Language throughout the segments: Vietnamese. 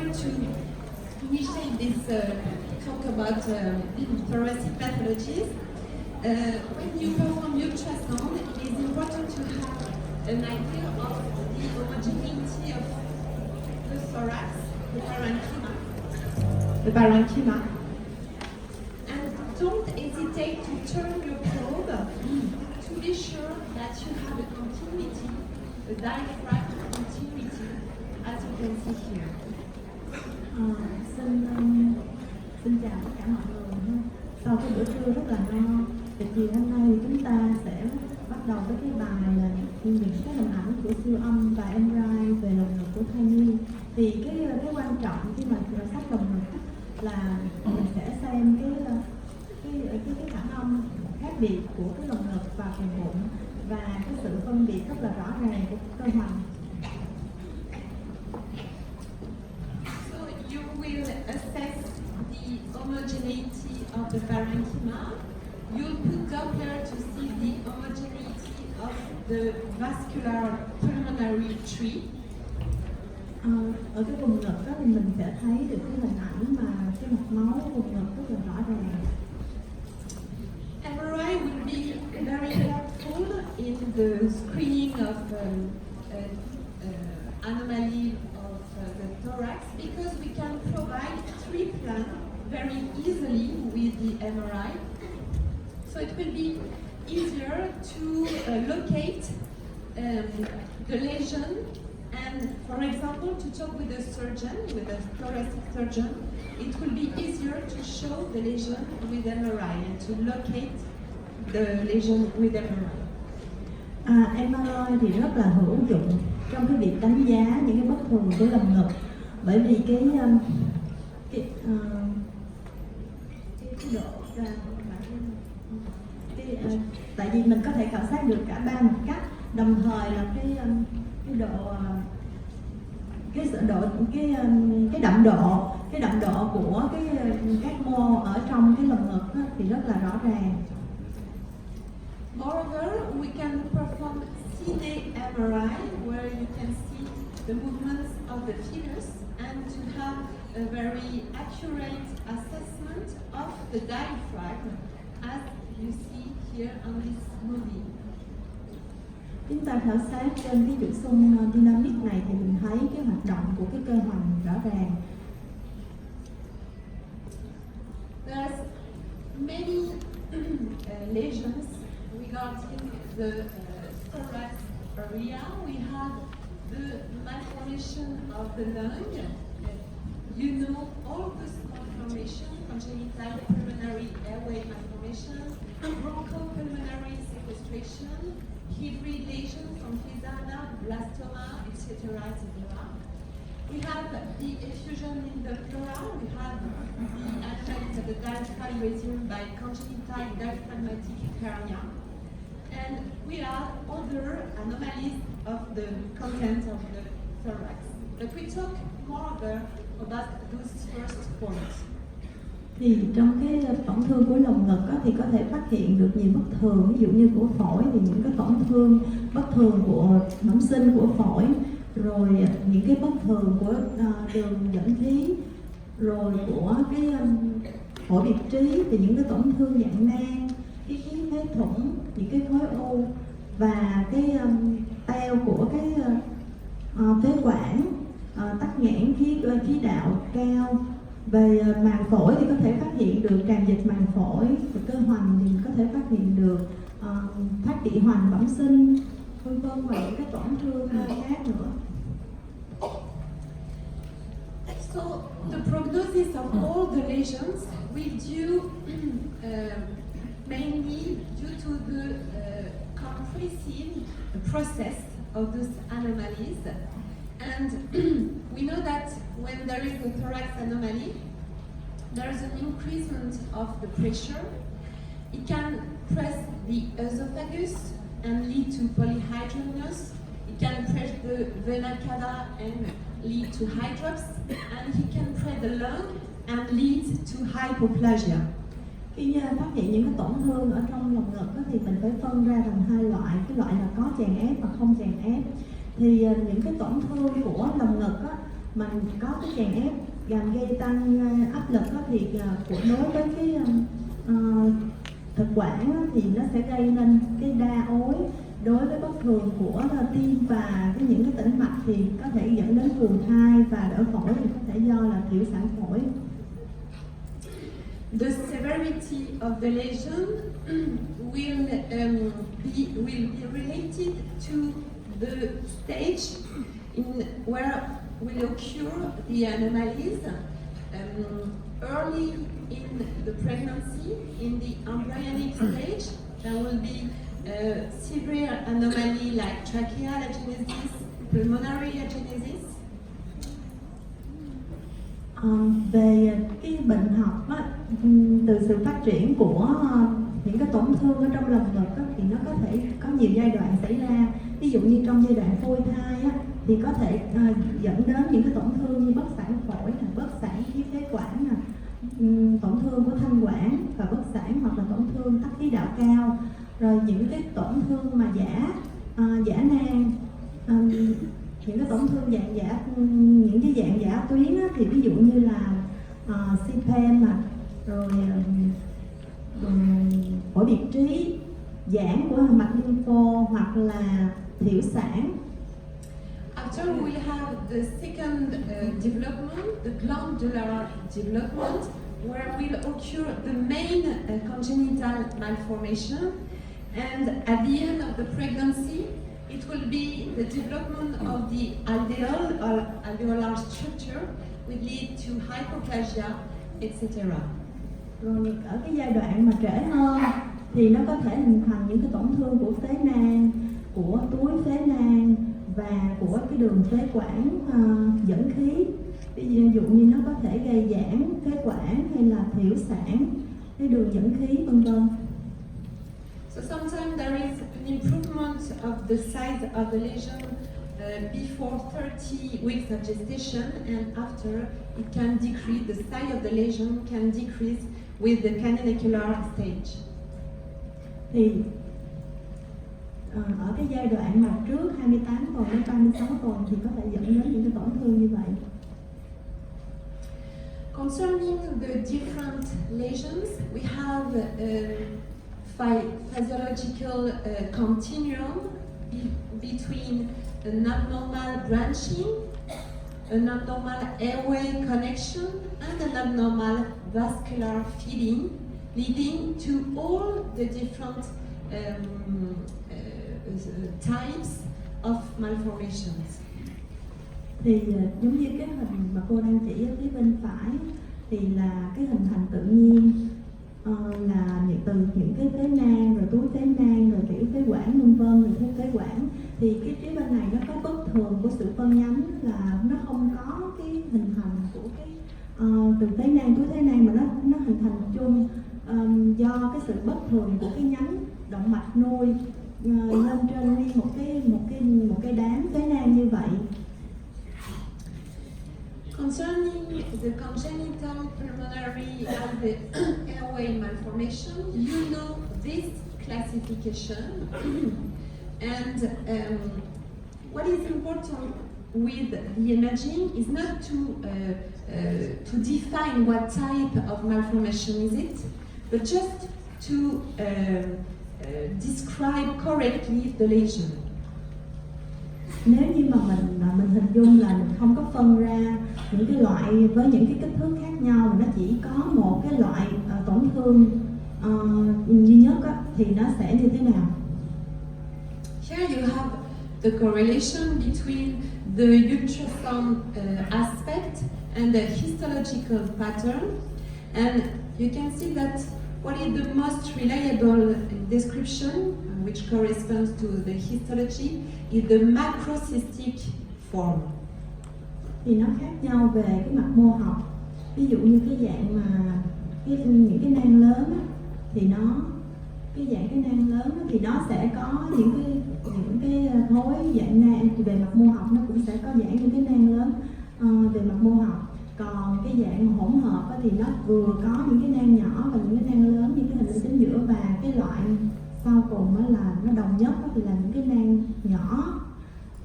order to initiate this talk about thoracic pathologies, when you perform ultrasound, it is important to have an idea of the homogeneity of the thorax, the parenchyma. And don't hesitate to turn your probe to be sure that you have a continuity, a diaphragm continuity, as you can see here. Xin chào tất cả mọi người ha. Sau cái bữa trưa rất là ngon, thì chiều hôm nay thì chúng ta sẽ bắt đầu với cái bài là những cái hình ảnh của siêu âm và MRI về lồng ngực của thai nhi. Thì cái quan trọng khi mà sắp lồng ngực là mình sẽ xem cái khả năng khác biệt của cái lồng ngực và phần bụng và cái sự phân biệt rất là rõ ràng của cơ hoành. Will assess the homogeneity of the parenchyma. You'll put Doppler to see the homogeneity of the vascular pulmonary tree. Ở cái vùng ngực đó thì mình sẽ thấy được cái hình ảnh mà cái mạch máu của vùng ngực rất là rõ ràng. MRI will be very helpful in the screening of anomaly of the thorax because we can provide tree plan very easily with the MRI. So it will be easier to locate the lesion and, for example, to talk with a surgeon, with a thoracic surgeon, it will be easier to show the lesion with MRI and to locate the lesion with MRI. MRI thì rất là hữu dụng trong cái việc đánh giá những cái bất thường của lồng ngực, bởi vì cái độ tại vì mình có thể khảo sát được cả ba mặt cách, đồng thời là cái đậm độ của các mô ở trong cái lồng ngực đó, thì rất là rõ ràng. Moreover, we can perform cine MRI where you can see the movements of the fetus and to have a very accurate assessment of the diaphragm as you see here on this movie. Chúng ta khảo sát trên cái trục xung dynamic này thì mình thấy cái hoạt động của cái cơ hoành rõ ràng. There's many lesions regarding the thorax area. We have the malformation of the lung. You know all this malformation, congenital pulmonary airway malformation, bronchopulmonary sequestration, hybridation from Fezana, blastoma, etc., etc. We have the effusion in the pleura. We have the anomalies of the diaphragm resumed by congenital diaphragmatic hernia. And we have other anomalies of the content of the thorax. But we talk more about those first points. Thì trong cái tổn thương của lồng ngực đó, thì có thể phát hiện được nhiều bất thường, ví dụ như của phổi thì những cái tổn thương bất thường của bẩm sinh của phổi, rồi những cái bất thường của đường dẫn khí, rồi của cái phổi biệt trí thì những cái tổn thương dạng nang, cái khí phế thủng, những cái khối u và cái teo của cái phế quản, tắc nghẽn khí đạo cao. Về màng phổi thì có thể phát hiện được tràn dịch màng phổi, và cơ hoành thì có thể phát hiện được thoát vị hoành bẩm sinh, vân vân, và những cái tổn thương khác nữa. So the prognosis of all the lesions will due mainly due to the compressive process of those anomalies. And we know that when there is a thorax anomaly, there is an increasement of the pressure. It can press the esophagus and lead to polyhydramnios. It can press the vena cava and lead to hydrops. And it can press the lung and lead to hypoplasia. Khi phát hiện những cái tổn thương ở trong lồng ngực đó, thì mình phải phân ra thành hai loại, cái loại là có chèn ép và không chèn ép. Thì những cái tổn thương của lồng ngực á, mà có cái chèn ép làm gây tăng áp lực đó, thì đối với cái thực quản đó, thì nó sẽ gây nên cái đa ối. Đối với bất thường của tim và những cái tĩnh mạch thì có thể dẫn đến phù thai, và đỡ phổi thì có thể do là thiểu sản phổi. The severity of the lesion will be related to the stage in where will occur the anomalies. Early in the pregnancy, in the embryonic stage, there will be severe anomaly like tracheal agenesis, pulmonary agenesis. Về cái bệnh học á, từ sự phát triển của những cái tổn thương ở trong lồng ngực á, thì nó có thể có nhiều giai đoạn xảy ra. Ví dụ như trong giai đoạn phôi thai á, thì có thể dẫn đến những cái tổn thương như bất sản phổi, bất sản khí phế quản, tổn thương của thanh quản và bất sản, hoặc là tổn thương tắc khí đạo cao. Rồi những cái tổn thương mà giả nang, những cái tổn thương những cái dạng giả tuyến á, thì ví dụ như là CPAM, rồi phổi biệt trí, giãn của mạch lympho, hoặc là thiểu sản. After we have the second development, the glandular development, where will occur the main congenital malformation, and at the end of the pregnancy, it will be the development of the alveol or alveolar structure, will lead to hypoplasia, etc. Rồi ở cái giai đoạn mà trễ hơn thì nó có thể hình thành những cái tổn thương của phế nang, của túi phế nang và của cái đường phế quản dẫn khí. Ví dụ như nó có thể gây giãn phế quản hay là thiểu sản cái đường dẫn khí, vân vân. So sometimes there is an improvement of the size of the lesion before 30 weeks of gestation, and after it can decrease, the size of the lesion can decrease with the canonicular stage. Thì ở cái giai đoạn mà trước 28 tuần đến 36 tuần thì có thể dẫn đến những cái tổn thương như vậy. Concerning the different lesions, we have physiological continuum between an abnormal branching, an abnormal airway connection, and an abnormal vascular feeding, leading to all the different types of malformations. Thì giống như cái hình mà cô đang chỉ ở phía bên phải thì là cái hình thành tự nhiên, là từ những cái phế nang, rồi túi phế nang, rồi tiểu phế quản, vân vân, rồi phế quản. Thì cái phía bên này nó có bất thường của sự phân nhánh, là nó không có cái hình thành của cái từ phế nang, túi phế nang, mà nó hình thành chung do cái sự bất thường của cái nhánh động mạch nuôi lên trên nguyên một cái đám phế nang như vậy. Concerning the congenital pulmonary airway malformation, you know this classification, and what is important with the imaging is not to define what type of malformation is it, but just to describe correctly the lesion. Nếu như mà mình hình dung là mình không có phân ra những cái loại với những cái kích thước khác nhau, mà nó chỉ có một cái loại tổn thương duy nhất á, thì nó sẽ như thế nào? Here you have the correlation between the ultrasound aspect and the histological pattern, and you can see that what is the most reliable description, which corresponds to the histology, is the macrocystic form. Thì nó khác nhau về cái mặt mô học. Ví dụ như cái dạng mà những cái nang lớn á, thì cái nang lớn á, thì nó sẽ có những cái khối dạng nang. Thì về mặt mô học nó cũng sẽ có dạng những cái nang lớn về mặt mô học. Còn cái dạng hỗn hợp á, thì nó vừa có những cái nang nhỏ và những cái nang lớn như cái hình ở chính giữa, và cái loại sau cùng á là nó đồng nhất á, thì là những cái nang nhỏ,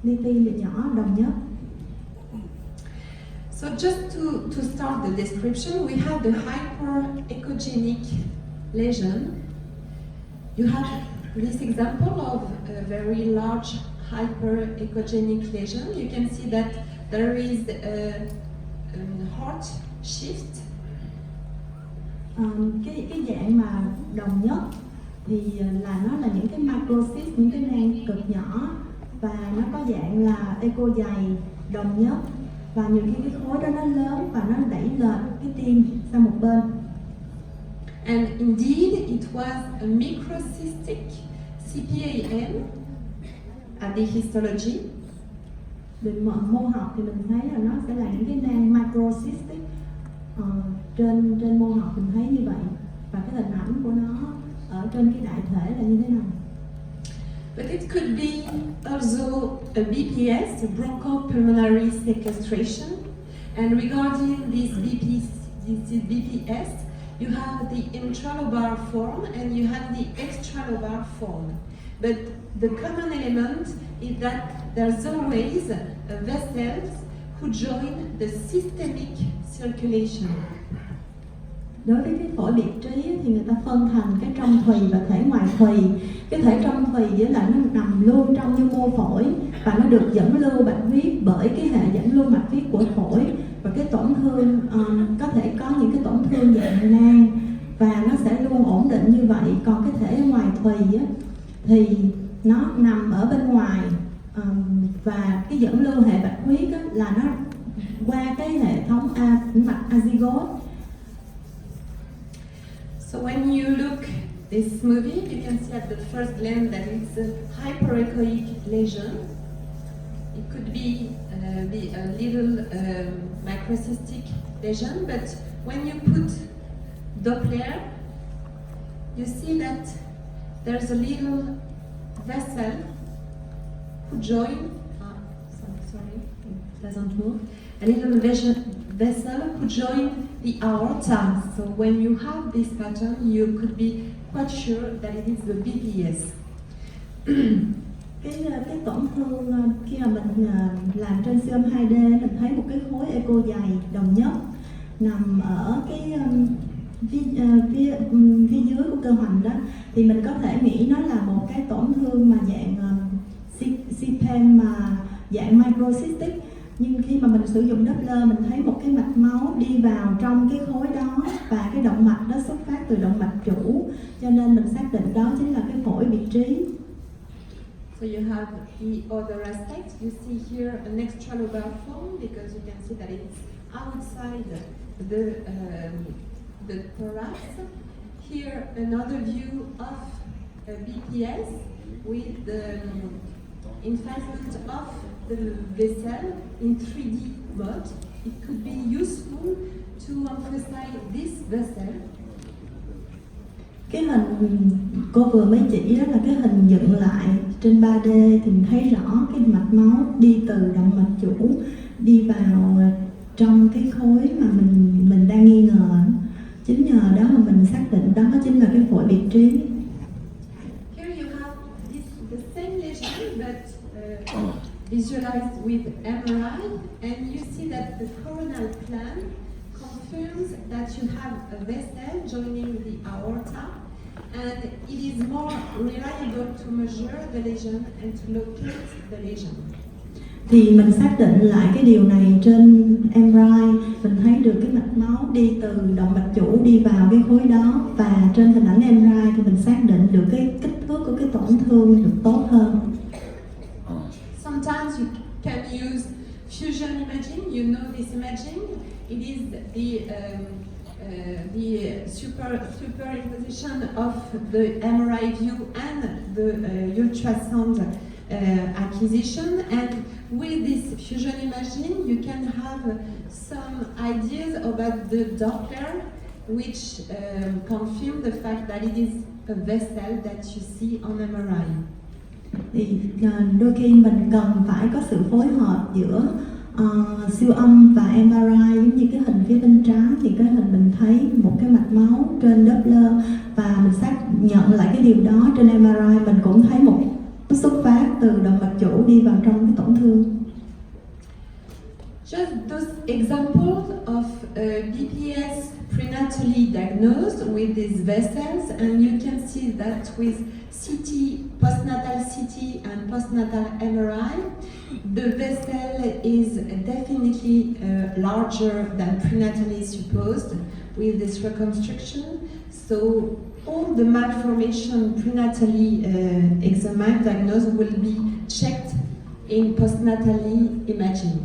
li ti nhỏ đồng nhất. So just to start the description, we have the hyperechogenic lesion. You have this example of a very large hyperechogenic lesion. You can see that there is a heart shift. Cái dạng mà đồng nhất thì là nó là những cái microcyst, những cái nang cực nhỏ, và nó có dạng là echo dày đồng nhất, và nhiều khi cái khối đó nó lớn và nó đẩy lệch cái tim sang một bên. And indeed, it was a microcystic CPAM at the histology. Về mô học thì mình thấy là nó sẽ là những cái nang microcystic. Trên mô học mình thấy như vậy, và cái hình ảnh của nó ở trên cái đại thể là như thế này. But it could be also a BPS, a bronchopulmonary sequestration. And regarding this BPS, you have the intralobar form and you have the extralobar form. But the common element is that there's always vessels who join the systemic circulation. Đối với cái phổi biệt trí thì người ta phân thành cái trong thùy và thể ngoài thùy. Cái thể trong thùy với lại nó nằm luôn trong như mô phổi và nó được dẫn lưu bạch huyết bởi cái hệ dẫn lưu mạch huyết của phổi. Và cái tổn thương có thể có những cái tổn thương dạng nang và nó sẽ luôn ổn định như vậy. Còn cái thể ngoài thùy thì nó nằm ở bên ngoài, và cái dẫn lưu hệ bạch huyết là nó qua cái hệ thống mạch azygote. So when you look this movie, you can see at the first glance that it's a hyperechoic lesion. It could be a little microcystic lesion, but when you put Doppler, you see that there's a little vessel who join. Sorry, it doesn't move. A little vessel who join the aorta. So when you have this pattern, you could be quite sure that it is the BPS. Cái tổn thương khi mà mình làm trên siêu âm 2D, mình thấy một cái khối echo dày đồng nhất nằm ở cái phía dưới của cơ hoành đó, thì mình có thể nghĩ nó là một cái tổn thương mà dạng CPAM mà dạng microcystic. Nhưng khi mà mình sử dụng Doppler, mình thấy một cái mạch máu đi vào trong cái khối đó, và cái động mạch đó xuất phát từ động mạch chủ, cho nên mình xác định đó chính là cái phổi biệt trí. So you have the other aspect. You see here an extralobar form because you can see that it's outside the thorax. Here another view of a BPS with the infinite of the vessel in 3D mode. It could be useful to emphasize this vessel. Cái hình cô vừa mới chỉ đó là cái hình dựng lại trên 3D, thì mình thấy rõ cái mạch máu đi từ động mạch chủ đi vào trong cái khối mà mình đang nghi ngờ. Chính nhờ đó mà mình xác định đó chính là cái phổi biệt trí. Here you have the same lesion but visualized with MRI, and you see that the coronal plan confirms that you have a vessel joining the aorta, and it is more reliable to measure the lesion and to locate the lesion. Thì mình xác định lại cái điều này trên MRI, mình thấy được cái mạch máu đi từ động mạch chủ đi vào cái khối đó, và trên hình ảnh MRI thì mình xác định được cái kích thước của cái tổn thương được tốt hơn. Sometimes you can use fusion imaging. You know this imaging. It is the superimposition of the MRI view and the ultrasound acquisition. And with this fusion imaging, you can have some ideas about the Doppler, which confirm the fact that it is a vessel that you see on MRI. Thì đôi khi mình cần phải có sự phối hợp giữa siêu âm và MRI, giống như cái hình phía bên trái thì cái hình mình thấy một cái mạch máu trên Doppler, và mình xác nhận lại cái điều đó trên MRI, mình cũng thấy một xuất phát từ động mạch chủ đi vào trong cái tổn thương. Just those examples of BPS prenatally diagnosed with these vessels, and you can see that with CT, postnatal CT and postnatal MRI, the vessel is definitely larger than prenatally supposed with this reconstruction. So all the malformation prenatally examined, diagnosed will be checked in postnatally imaging.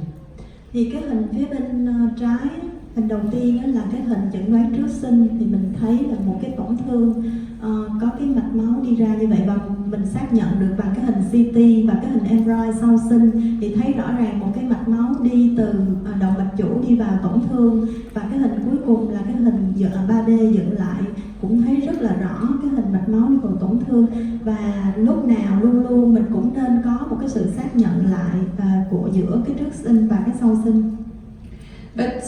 Thì cái hình phía bên trái, hình đầu tiên đó là cái hình chẩn đoán trước sinh, thì mình thấy là một cái tổn thương có cái mạch máu đi ra như vậy, và mình xác nhận được bằng cái hình CT và cái hình MRI sau sinh thì thấy rõ ràng một cái mạch máu đi từ động mạch chủ đi vào tổn thương, và cái hình cuối cùng là cái hình 3D dựng lại cũng thấy rất là rõ cái hình mạch máu đi vào tổn thương. Và lúc nào luôn luôn mình cũng nên có một cái sự xác nhận lại của giữa cái trước sinh và cái sau sinh. But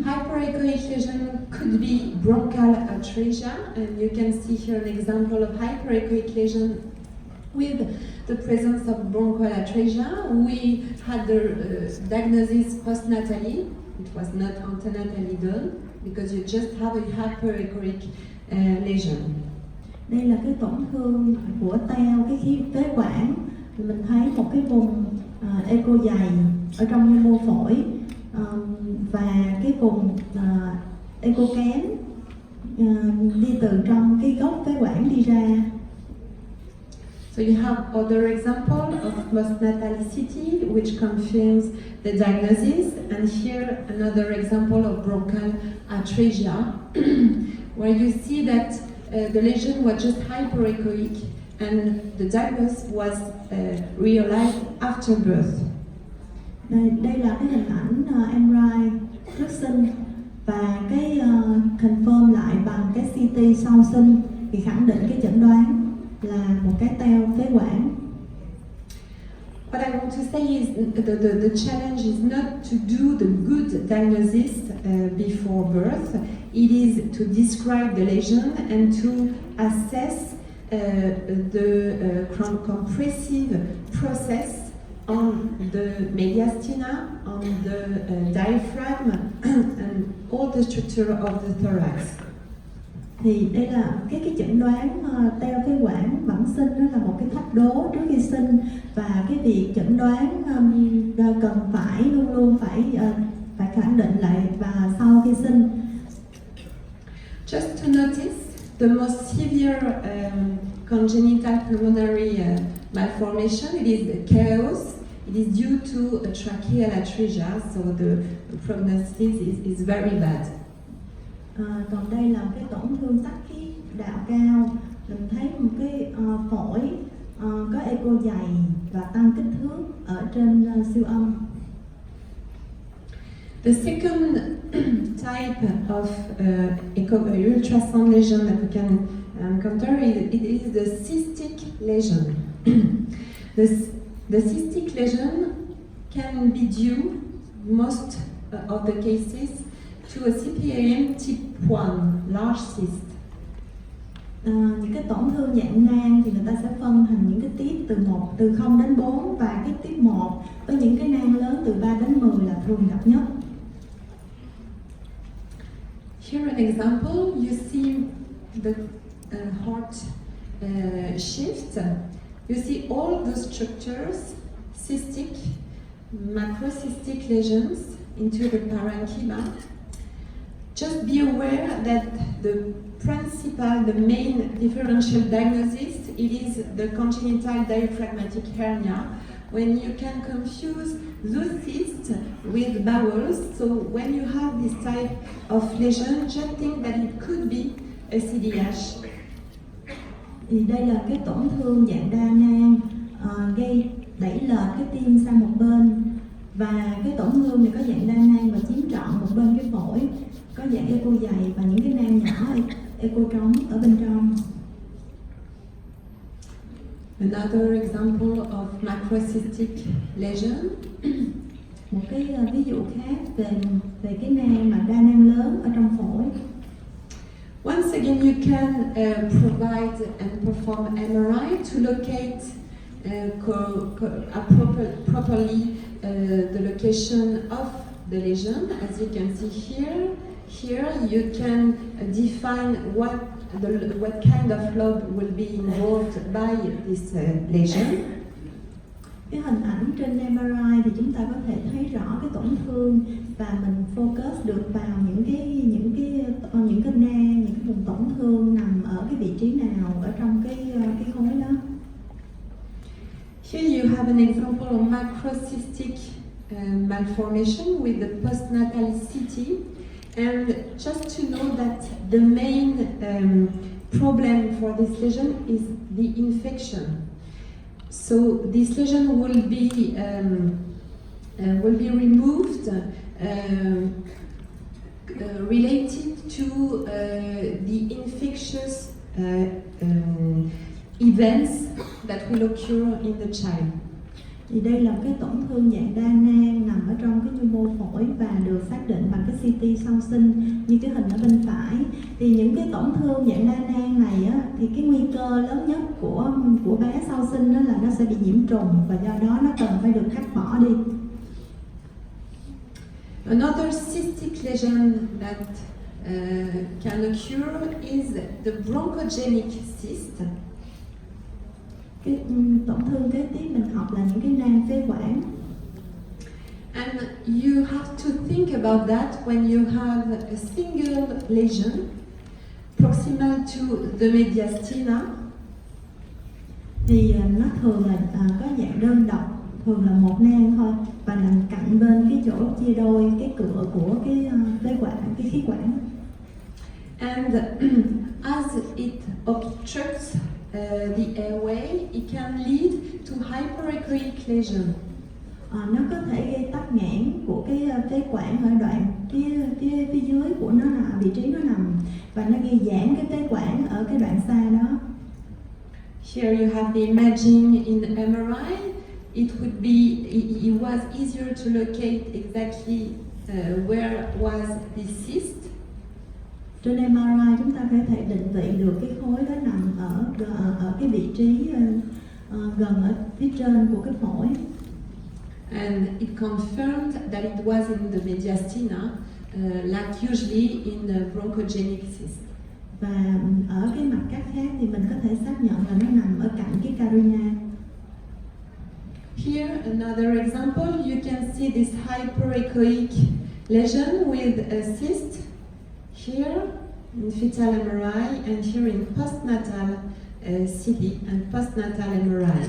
hyperechoic lesion could be bronchial atresia, and you can see here an example of hyperechoic lesion with the presence of bronchial atresia. We had the diagnosis postnatally. It was not antenatally done because you just have a hyperechoic lesion. Đây là cái tổn thương của teo cái khí phế quản. Mình thấy một cái vùng echo dày ở trong mô phổi, và cái vùng echo kém đi từ trong cái gốc phế quản đi ra. So you have other example of postnatal CT which confirms the diagnosis, and here another example of bronchial atresia where you see that the lesion was just hyperechoic and the diagnosis was realized after birth. Đây là cái hình ảnh MRI trước sinh, và cái confirm lại bằng cái CT sau sinh thì khẳng định cái chẩn đoán là một cái teo phế quản. What I want to say is the challenge is not to do the good diagnosis before birth. It is to describe the lesion and to assess the compressive process on the mediastina, on the diaphragm, and all the structure of the thorax. Thì đây là cái chẩn đoán teo phế quản bẩm sinh, đó là một cái thách đố trước khi sinh, và cái việc chẩn đoán cần phải luôn luôn phải khẳng định lại và sau khi sinh. Just to notice, the most severe congenital pulmonary malformation, it is chaos. It is due to a tracheal atresia, so the prognosis is very bad. Còn đây là cái tổn thương tắc khí đạo cao. Mình thấy một cái phổi có echo dày và tăng kích thước ở trên siêu âm. The second type of ultrasound lesion that we can encounter is the cystic lesion. The cystic lesion can be due, most of the cases, to a CPAM type 1, large cyst. Những cái tổn thương dạng nang thì người ta sẽ phân thành những cái tiếp từ 0 đến 4, và cái tiếp 1 với những cái nang lớn từ 3 đến 10 là thường gặp nhất. Here an example, you see the heart shift. You see all the structures, cystic, macrocystic lesions into the parenchyma. Just be aware that the main differential diagnosis, it is the congenital diaphragmatic hernia, when you can confuse those cysts with bowels. So when you have this type of lesion, just think that it could be a CDH. Thì đây là cái tổn thương dạng đa nang gây đẩy lệch cái tim sang một bên, và cái tổn thương này có dạng đa nang và chiếm trọn một bên cái phổi, có dạng echo dày và những cái nang nhỏ echo trống ở bên trong. Another example of macrocystic lesion. Một cái ví dụ khác về cái nang mà đa nang lớn ở trong phổi. Once again, you can provide and perform MRI to locate properly the location of the lesion. As you can see here, you can define what kind of lobe will be involved by this lesion. Cái hình ảnh trên MRI thì chúng ta có thể thấy rõ cái tổn thương và mình focus được vào những cái nang, những cái vùng tổn thương nằm ở cái vị trí nào ở trong cái khối đó. Here you have an example of macrocystic malformation with the postnatal CT, and just to know that the main problem for this lesion is the infection. So this lesion will be removed related to the infectious events that will occur in the child. Thì đây là cái tổn thương dạng đa nang nằm ở trong cái nhu mô phổi và được xác định bằng cái CT sau sinh như cái hình ở bên phải. Thì những cái tổn thương dạng đa nang này á, thì cái nguy cơ lớn nhất của bé sau sinh đó là nó sẽ bị nhiễm trùng và do đó nó cần phải được cắt bỏ đi. Another cystic lesion that can occur is the bronchogenic cyst. Cái tổn thương kế tiếp mình học là những cái nang phế quản. And you have to think about that when you have a single lesion proximal to the mediastina. Thì nó thường là có dạng đơn độc, thường là một nang thôi và nằm cạnh bên cái chỗ chia đôi cái cửa của cái phế quản, cái khí quản. And as it obstructs the airway, it can lead to hyperechoic lesion. Nó có thể gây tắc nghẽn của cái phế quản ở đoạn phía dưới của nó là vị trí nó nằm và nó gây giãn cái phế quản ở cái đoạn xa đó. Here you have the imaging in MRI. It was easier to locate exactly where was the cyst. Trên MRI chúng ta có thể định vị được cái khối đó nằm ở cái vị trí gần ở phía trên của cái phổi. And it confirmed that it was in the mediastina, like usually in the bronchogenic cyst. Và ở cái mặt cắt khác thì mình có thể xác nhận là nó nằm ở cạnh cái carina. Here, another example, you can see this hyperechoic lesion with a cyst. Here in fetal MRI and here in postnatal CT and postnatal MRI.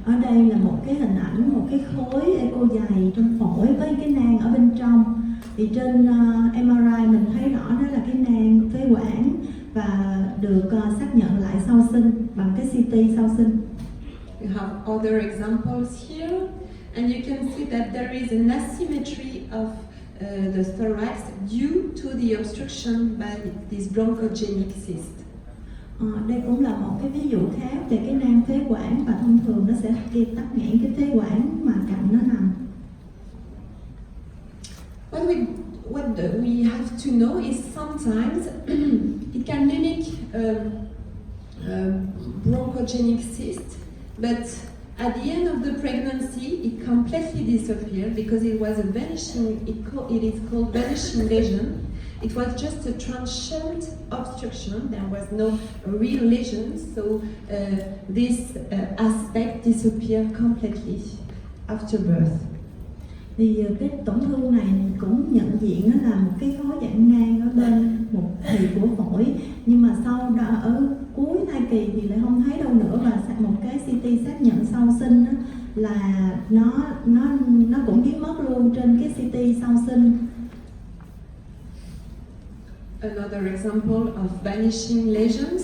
Ở đây là một cái hình ảnh, một cái khối echo dày trong phổi với cái nang ở bên trong. Thì trên MRI mình thấy rõ đó là cái nang phế quản và được xác nhận lại sau sinh bằng cái CT sau sinh. You have other examples here, and you can see that there is an asymmetry of the thorax due to the obstruction by this bronchogenic cyst. Đây cũng là một cái ví dụ khác về cái nang phế quản và thông thường nó sẽ gây tắc nghẽn cái phế quản mà cạnh nó nằm. What we have to know is sometimes it can mimic bronchogenic cyst, but at the end of the pregnancy, it completely disappeared because it was a vanishing. It is called vanishing lesion. It was just a transient obstruction. There was no real lesion, so this aspect disappeared completely after birth. Thì cái tổn thương này cũng nhận diện nó là một cái khối dạng nang ở bên một thùy của phổi, nhưng mà sau đó ở cuối thai kỳ thì lại không thấy đâu nữa và một cái CT xác nhận sau sinh đó, là nó cũng biến mất luôn trên cái CT sau sinh. Another example of vanishing lesions.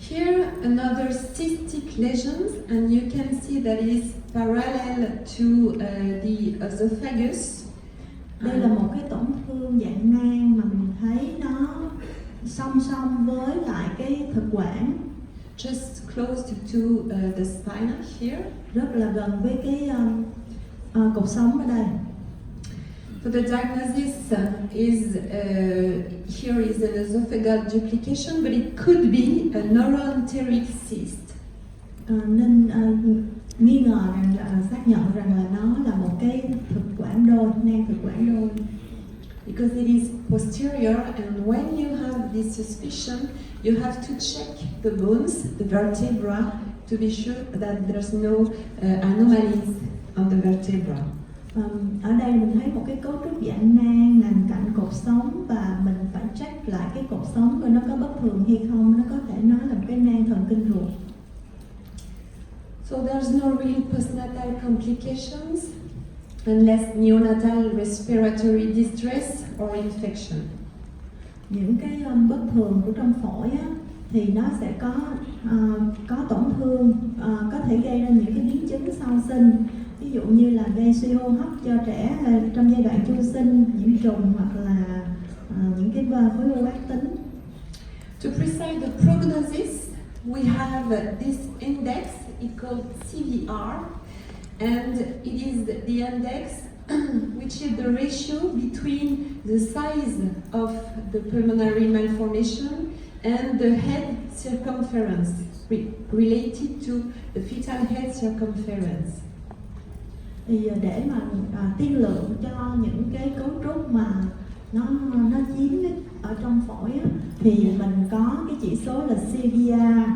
Here, another cystic lesions, and you can see that it is parallel to the esophagus. Đây là một cái tổn thương dạng nang mà mình thấy nó song song với lại cái thực quản. Just close to the spine here. Rất là gần với cái cột sống ở đây. So the diagnosis is here is an esophageal duplication, but it could be a neuroenteric cyst. Nên nghi ngờ rằng xác nhận rằng là nó là một because it is posterior, and when you have this suspicion, you have to check the bones, the vertebra, to be sure that there's no anomalies on the vertebra. Ở đây mình thấy một cái cấu trúc dạng nang nằm cạnh cột sống và mình phải check lại cái cột sống coi nó có bất thường hay không, nó có thể nói là một cái nang thần kinh ruột. So there's no real postnatal complications unless neonatal respiratory distress or infection. Những cái bất thường của trong phổi á, thì nó sẽ có tổn thương, có thể gây ra những cái biến chứng sau sinh, ví dụ như là gây suy hô hấp cho trẻ trong giai đoạn chu sinh, nhiễm trùng hoặc là những cái khối u ác tính. To precise the prognosis, we have this index, it's called CVR, and it is the index which is the ratio between the size of the pulmonary malformation and the head circumference related to the fetal head circumference. Thì để mà tiên lượng cho những cái cấu trúc mà nó chiếm ở trong phổi á, thì mình có cái chỉ số là CVR.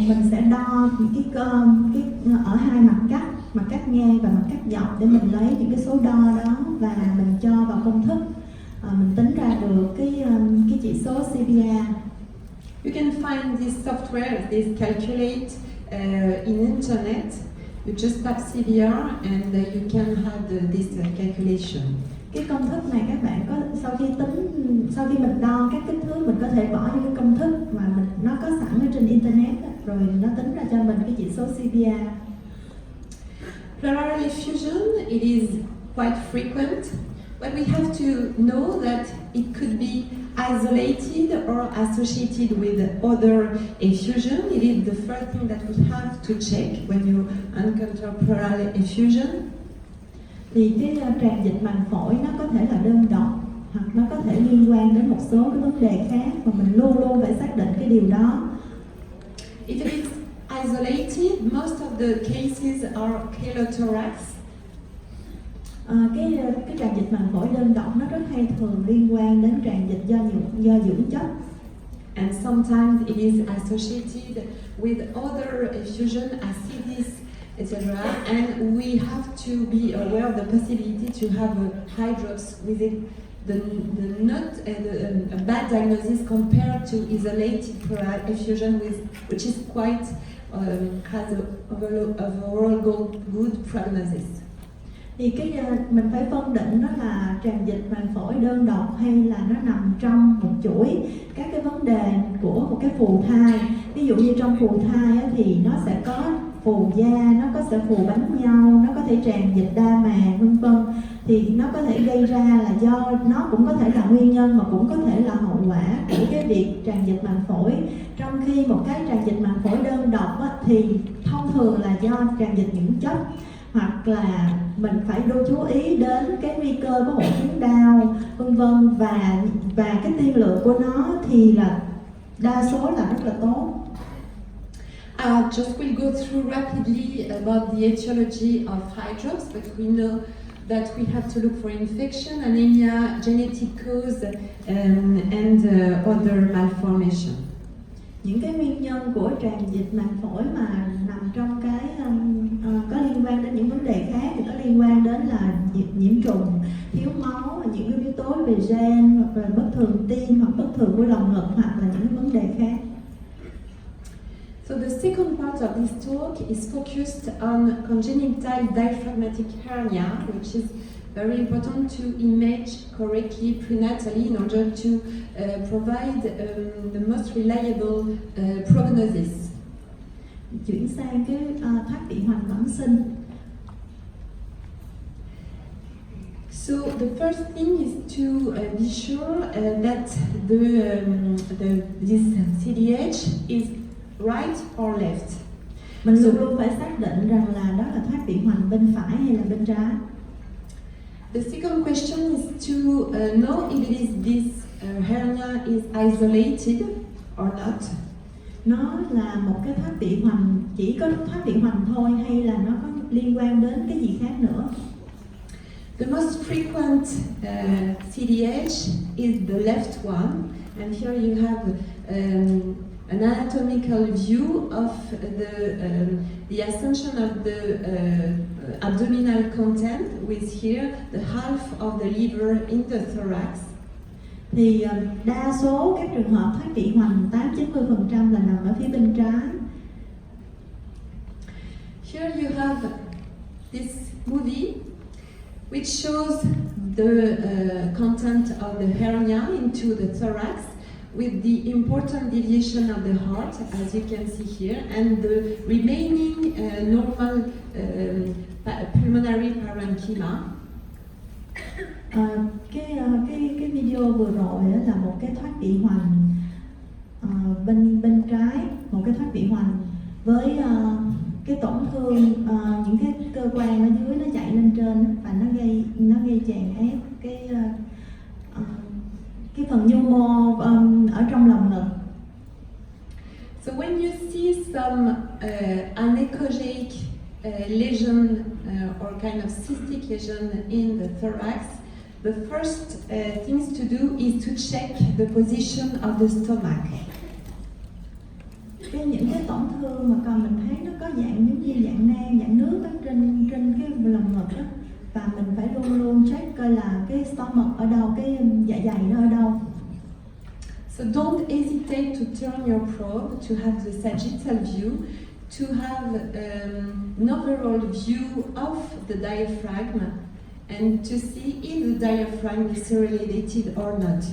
Mình sẽ đo cái ở hai mặt cắt ngang và mặt cắt dọc để mình lấy những cái số đo đó và mình cho vào công thức, mình tính ra được cái chỉ số CVR. You can find this software, this calculate in internet. You just tap CVR and you can have this calculation. Cái công thức này các bạn có sau khi mình đo các kích thước, mình có thể bỏ những cái công thức mà nó có sẵn ở trên internet rồi nó tính ra cho mình cái chỉ số CVR. Pleural effusion, it is quite frequent, but we have to know that it could be isolated or associated with other effusion. It is the first thing that we have to check when you encounter pleural effusion. Thì cái tràn dịch màng phổi nó có thể là đơn độc hoặc nó có thể liên quan đến một số cái vấn đề khác mà mình luôn luôn phải xác định cái điều đó. If it is isolated, most of the cases are chylothorax. Cái tràn dịch màng phổi đơn độc nó rất hay thường liên quan đến tràn dịch do dưỡng chất. And sometimes it is associated with other effusion, acids, etc. And we have to be aware of the possibility to have a hydrox with it. The not a bad diagnosis compared to isolated pleural effusion, which is quite has a overall good prognosis. Thì mình phải phân định nó là tràn dịch màng phổi đơn độc hay là nó nằm trong một chuỗi các cái vấn đề của một cái phù thai. Ví dụ như trong phù thai á, thì nó sẽ có phù da, nó sẽ phù bánh nhau, nó có thể tràn dịch đa màng vân vân. Thì nó có thể gây ra là do nó cũng có thể là nguyên nhân mà cũng có thể là hậu quả của cái việc tràn dịch màng phổi. Trong khi một cái tràn dịch màng phổi đơn độc á, thì thông thường là do tràn dịch dưỡng chất, hoặc là mình phải chú ý đến cái nguy cơ của hội chứng đau vân vân, và cái tiên lượng của nó thì là đa số là rất là tốt. Just we'll go through rapidly about the etiology of hydrox, but we know that we have to look for infection, anemia, genetic cause, and other malformation. Những cái nguyên nhân của tràn dịch màng phổi mà nằm trong cái có liên quan đến những vấn đề khác thì có liên quan đến là nhiễm trùng, thiếu máu, những cái yếu tố về gen, hoặc là bất thường tim, hoặc bất thường của lồng ngực, hoặc là những vấn đề khác. So the second part of this talk is focused on congenital diaphragmatic hernia, which is very important to image correctly prenatally in order to provide the most reliable prognosis. Chuyển sang cái thoát vị hoành bẩm sinh. So the first thing is to be sure that this CDH is right or left. Mình luôn luôn phải xác định rằng là đó là thoát vị hoành bên phải hay là bên trái. The second question is to know if this hernia is isolated or not. Nó là một cái thoát vị hoành, chỉ có thoát vị hoành thôi hay là nó có liên quan đến cái gì khác nữa? The most frequent CDH is the left one, and here you have an anatomical view of the ascension of the abdominal content, with here the half of the liver in the thorax. Thì đa số các trường hợp thoát vị hoành 8-90% là nằm ở phía bên trái. Here you have this movie which shows the content of the hernia into the thorax, with the important deviation of the heart, as you can see here, and the remaining normal pulmonary parenchyma. Cái video vừa rồi là một cái thoát vị hoành bên trái, một cái thoát vị hoành với cái tổn thương những cái cơ quan ở dưới nó chạy lên trên và nó gây chèn ép cái phần nhu mô ở trong lòng ngực. So when you see some anechoic lesion or kind of cystic lesion in the thorax, the first things to do is to check the position of the stomach. Những cái tổn thương mà còn mình thấy nó có dạng giống như dạng nang, dạng nước ở trên cái lồng ngực đó, và mình phải luôn luôn check coi là cái stomach ở đâu, cái dạ dày nó ở đâu. So don't hesitate to turn your probe to have the sagittal view, to have an overall view of the diaphragm, and to see if the diaphragm is correlated or not.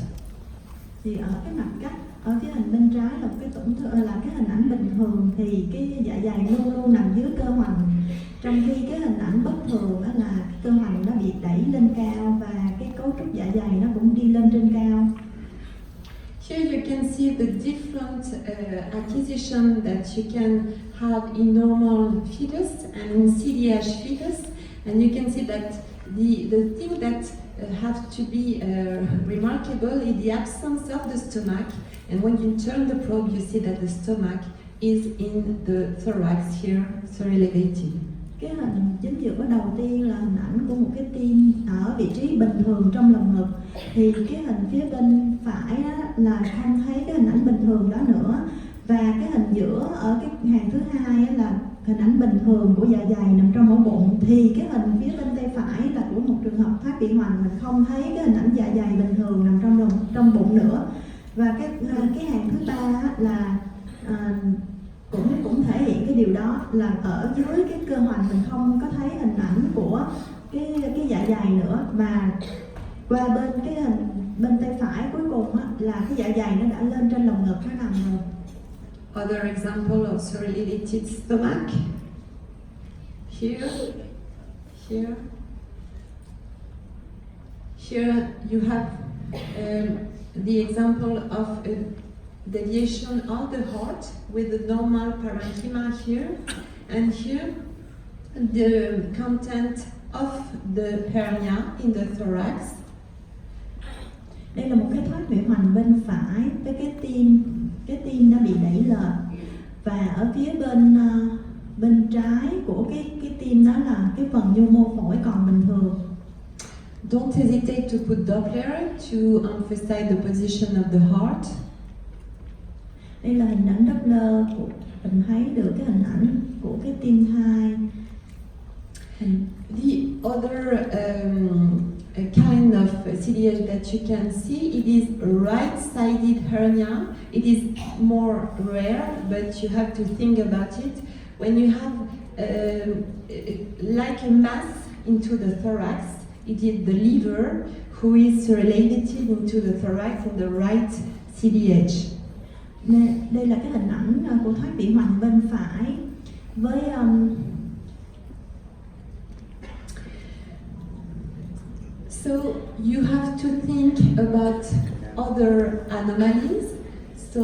Thì ở cái mặt cắt, ở phía hình bên trái là cái tổn thương, là cái hình ảnh bình thường thì cái dạ dày luôn luôn nằm dưới cơ hoành, trong khi cái hình ảnh bất thường đó là cơ hoành nó bị đẩy lên cao và cái cấu trúc dạ dày nó cũng đi lên trên cao. Here you can see the different acquisition that you can have in normal fetus and in CDH fetus, and you can see that the thing that have to be remarkable is the absence of the stomach, and when you turn the probe you see that the stomach is in the thorax here, so elevated. Cái hình chính giữa đầu tiên là hình ảnh của một cái tim ở vị trí bình thường trong lồng ngực, thì cái hình phía bên phải là không thấy cái hình ảnh bình thường đó nữa, và cái hình giữa ở cái hàng thứ hai là hình ảnh bình thường của dạ dày nằm trong ổ bụng, thì cái hình phía bên tay phải là của một trường hợp thoát vị hoành, mình không thấy cái hình ảnh dạ dày bình thường nằm trong bụng nữa, và cái hàng thứ ba là cũng thể hiện cái điều đó, là ở dưới cái cơ hoành mình không có thấy hình ảnh của cái dạ dày nữa, mà qua bên cái hình bên tay phải cuối cùng là cái dạ dày nó đã lên trên lồng ngực, nó nằm rồi. Other example of correlated stomach. Here. Here you have the example of a deviation of the heart with the normal parenchyma here, and here the content of the hernia in the thorax. Đây là một cái thoát vị hoành bên phải với cái tim nó bị đẩy lệch, và ở phía bên trái của cái tim đó là cái phần nhu mô phổi còn bình thường. Don't hesitate to put Doppler to emphasize the position of the heart. Đây là hình ảnh Doppler của mình thấy được cái hình ảnh của cái tim thai. The other kind of CDH that you can see, it is right-sided hernia. It is more rare, but you have to think about it. When you have like a mass into the thorax, it is the liver who is related into the thorax in the right CDH. Đây là cái hình ảnh của thoát vị hoành bên phải với So you have to think about other anomalies. So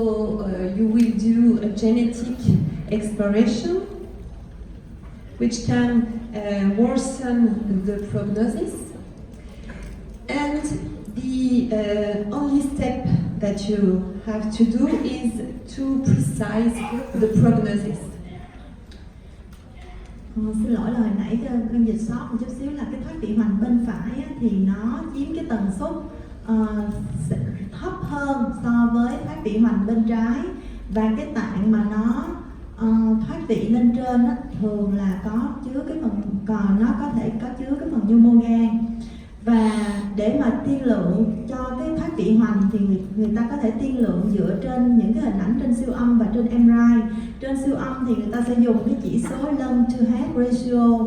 you will do a genetic exploration, which can worsen the prognosis. And the only step that you have to do is to precise the prognosis. Xin lỗi là hồi nãy con dịch sót một chút xíu là cái thoát vị hoành bên phải á, thì nó chiếm cái tần suất thấp hơn so với thoát vị hoành bên trái, và cái tạng mà nó thoát vị lên trên á, thường là có chứa cái phần, còn nó có thể có chứa cái phần nhu mô gan. Và để mà tiên lượng cho cái thoát vị hoành thì người ta có thể tiên lượng dựa trên những cái hình ảnh trên siêu âm và trên MRI. Trên siêu âm thì người ta sẽ dùng cái chỉ số lung to head ratio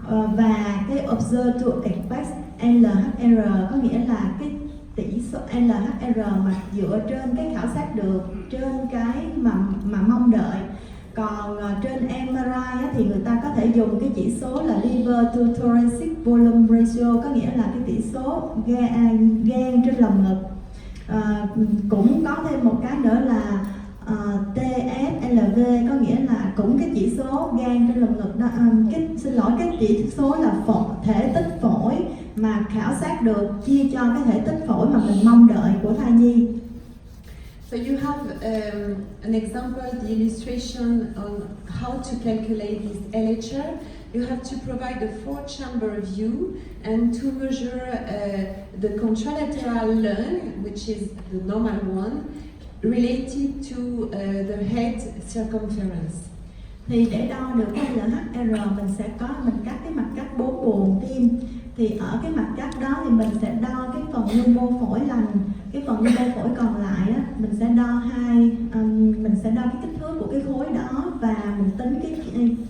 và cái observe to expect LHR, có nghĩa là cái tỷ số LHR mà dựa trên cái khảo sát được, trên cái mà mong đợi. Còn trên MRI á, thì người ta có thể dùng cái chỉ số là liver to thoracic volume ratio, có nghĩa là cái tỷ số gan trên lồng ngực. Cũng có thêm một cái nữa là TSLV, có nghĩa là cũng cái chỉ số gan trên lồng ngực đó, cái chỉ số là thể tích phổi mà khảo sát được, chia cho cái thể tích phổi mà mình mong đợi của thai nhi. So you have an example, the illustration on how to calculate this LHR. You have to provide a 4-chamber view and to measure the contralateral lung, which is the normal one, related to the head circumference. Thì để đo được cái LHR mình cắt cái mặt cắt 4 buồng tim. Thì ở cái mặt cắt đó thì mình sẽ đo cái phần nhu mô phổi lành, cái phần nhu mô phổi còn lại á, mình sẽ đo cái kích thước của cái khối đó, và mình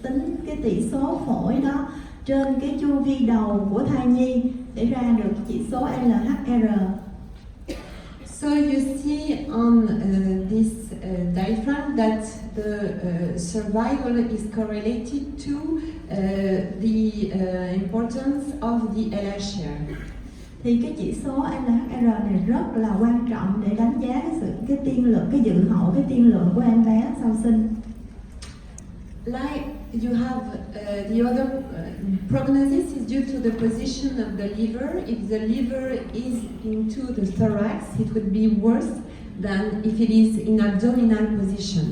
tính cái tỷ số phổi đó trên cái chu vi đầu của thai nhi để ra được chỉ số LHR. So you see on this diagram that the survival is correlated to the importance of the LHR. Thì cái chỉ số LHR này rất là quan trọng để đánh giá cái tiên lượng, cái dự hậu, cái tiên lượng của em bé sau sinh. Like you have the other prognosis is due to the position of the liver. If the liver is into the thorax, it would be worse than if it is in abdominal position.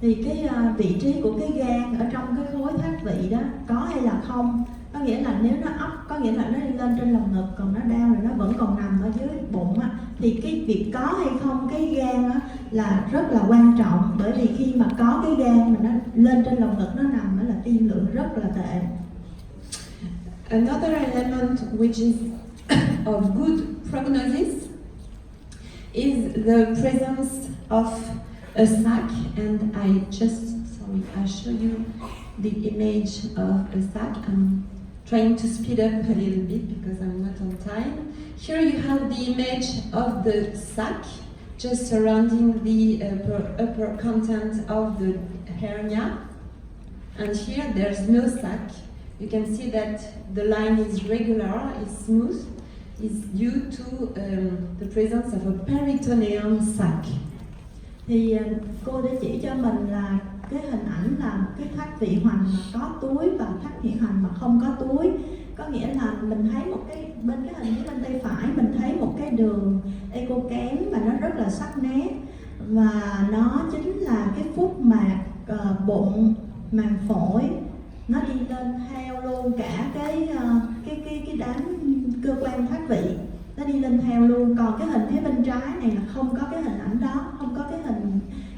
Thì cái vị trí của cái gan ở trong cái khối thoát vị đó có hay là không, có nghĩa là nếu nó up, có nghĩa là nó đi lên trên lồng ngực, còn nó down rồi nó vẫn còn nằm ở dưới bụng á, thì cái việc có hay không cái gan á là rất là quan trọng, bởi vì khi mà có cái gan mà nó lên trên lồng ngực nó nằm đó là tiên lượng rất là tệ. Another element which is of good prognosis is the presence of a sac, and I show you the image of a sac. I'm trying to speed up a little bit because I'm not on time. Here you have the image of the sac just surrounding the upper content of the hernia, and here there's no sac. You can see that the line is regular, is smooth, is due to the presence of a peritoneum sac. Thì cô đã chỉ cho mình là cái hình ảnh là cái thoát vị hoành mà có túi và thoát vị hoành mà không có túi. Có nghĩa là mình thấy một cái bên cái hình phía bên tay phải mình thấy một cái đường echo kém mà nó rất là sắc nét, và nó chính là cái phúc mạc bụng, màng phổi, nó đi lên theo luôn cả cái đám cơ quan thoát vị, nó đi lên theo luôn. Còn cái hình phía bên trái này là không có cái hình ảnh đó, không có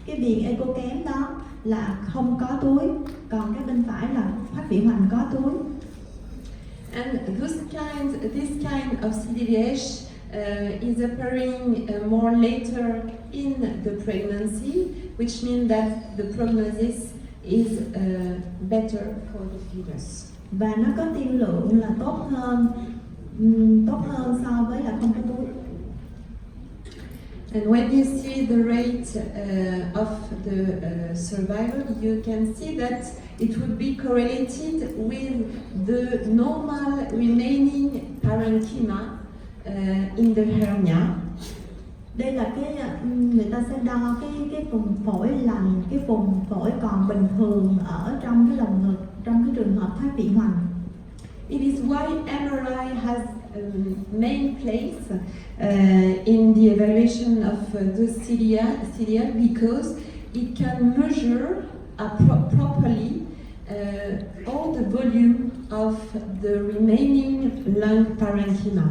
cái viền echo kém đó, là không có túi, còn cái bên phải là thoát vị hoành có túi. And this kind of CDDH is appearing more later in the pregnancy, which means that the prognosis is better for the fetus. Và nó có tiên lượng là tốt hơn so với là không có túi. And when you see the rate of the survival, you can see that it would be correlated with the normal remaining parenchyma in the hernia. Đây là cái người ta sẽ đo cái vùng phổi lành, cái vùng phổi còn bình thường ở trong cái lồng ngực trong cái trường hợp thoát vị hoành. It is why MRI has a main place in the evaluation of the CDL because it can measure properly all the volume of the remaining lung parenchyma.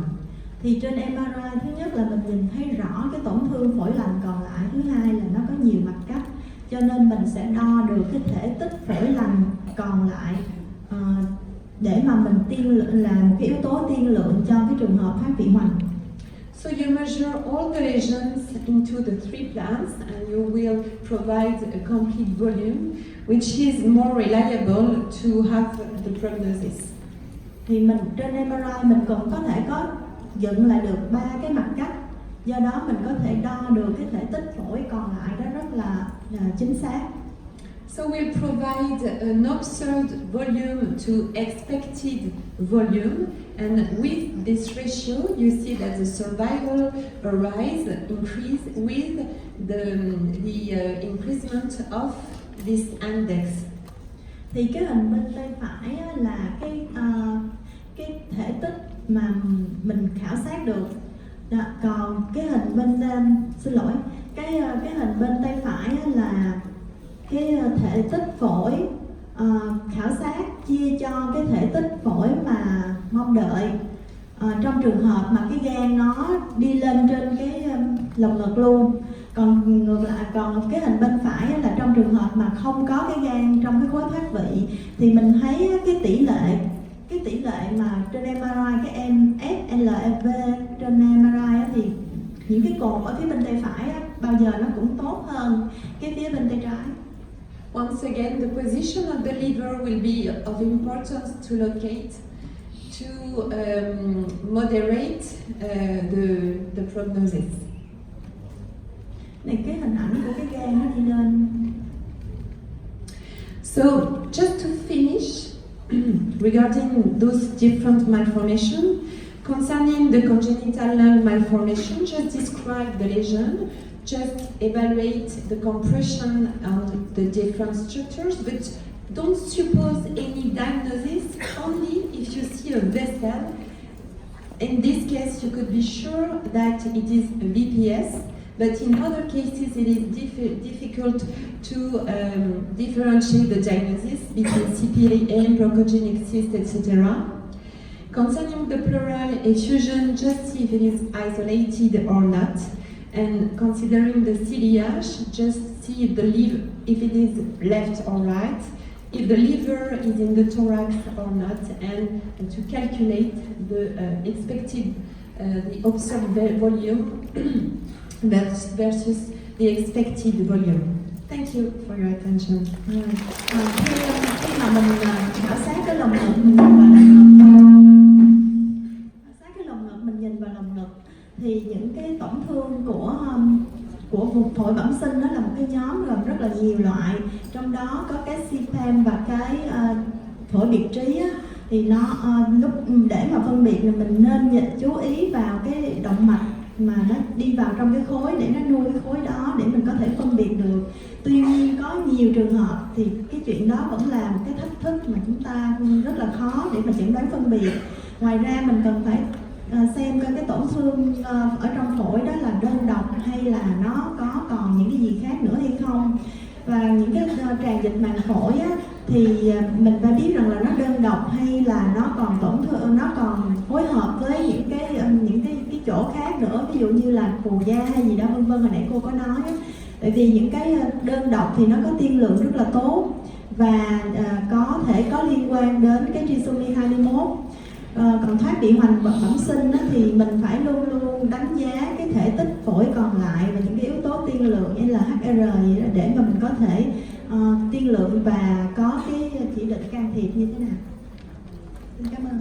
Thì trên MRI thứ nhất là mình nhìn thấy rõ cái tổn thương phổi lành còn lại, thứ hai là nó có nhiều mặt cắt, cho nên mình sẽ đo được cái thể tích phổi lành còn lại để mà mình tiên lượng là một cái yếu tố tiên lượng cho cái trường hợp thoát vị hoành. So you measure all the lesions into the 3 plants and you will provide a complete volume which is more reliable to have the prognosis. Thì mình trên MRI mình cũng có thể có dựng lại được 3 cái mặt cắt, do đó mình có thể đo được cái thể tích phổi còn lại đó rất là chính xác. So we'll provide an observed volume to expected volume, and with this ratio you see that the survival increase with the increasement of this index. Thì cái hình bên tay phải là cái thể tích mà mình khảo sát được. Đó, còn cái hình bên cái hình bên tay phải là cái thể tích phổi khảo sát chia cho cái thể tích phổi mà mong đợi trong trường hợp mà cái gan nó đi lên trên cái lồng ngực luôn. Còn ngược lại, còn cái hình bên phải là trong trường hợp mà không có cái gan trong cái khối thoát vị, thì mình thấy cái tỷ lệ mà trên MRI cái MSLV trên MRI thì những cái cột ở phía bên tay phải bao giờ nó cũng tốt hơn cái phía bên tay trái. Once again, the position of the liver will be of importance to locate, to moderate the prognosis. Này cái hình ảnh của cái gan nó đi lên. So just to finish, regarding those different malformations, concerning the congenital lung malformation, just describe the lesion, just evaluate the compression on the different structures, but don't suppose any diagnosis, only if you see a vessel. In this case, you could be sure that it is a VPS, but in other cases it is difficult to differentiate the diagnosis between CPA, bronchogenic cyst, etc. Concerning the pleural effusion, just see if it is isolated or not. And considering the ciliage, just see if it is left or right, if the liver is in the thorax or not, and to calculate the expected, the observed volume versus the expected volume. Thank you for your attention. Khi mà mình khảo sát cái lồng ngực, mình nhìn vào lồng ngực thì những cái tổn thương của vùng phổi bẩm sinh nó là một cái nhóm gồm rất là nhiều loại, trong đó có cái CPAM và cái phổi biệt trí á, thì nó lúc để mà phân biệt thì mình nên chú ý vào cái động mạch mà nó đi vào trong cái khối để nó nuôi cái khối đó để mình có thể phân biệt được. Tuy nhiên có nhiều trường hợp thì cái chuyện đó vẫn là một cái thách thức mà chúng ta rất là khó để mà chẩn đoán phân biệt. Ngoài ra mình cần phải xem coi cái tổn thương ở trong phổi đó là đơn độc hay là nó có còn những cái gì khác nữa hay không. Và những cái tràn dịch màng phổi á, thì mình phải biết rằng là nó đơn độc hay là nó còn tổn thương, nó còn phối hợp với những cái chỗ khác nữa, ví dụ như là phù da hay gì đó vân vân, hồi nãy cô có nói á. Tại vì những cái đơn độc thì nó có tiên lượng rất là tốt và có thể có liên quan đến cái trisomy 21. Còn thoát vị hoành bẩm sinh thì mình phải luôn luôn đánh giá cái thể tích phổi còn lại và những cái yếu tố tiên lượng như là LHR để mà mình có thể tiên lượng và có cái chỉ định can thiệp như thế nào. Xin cảm ơn.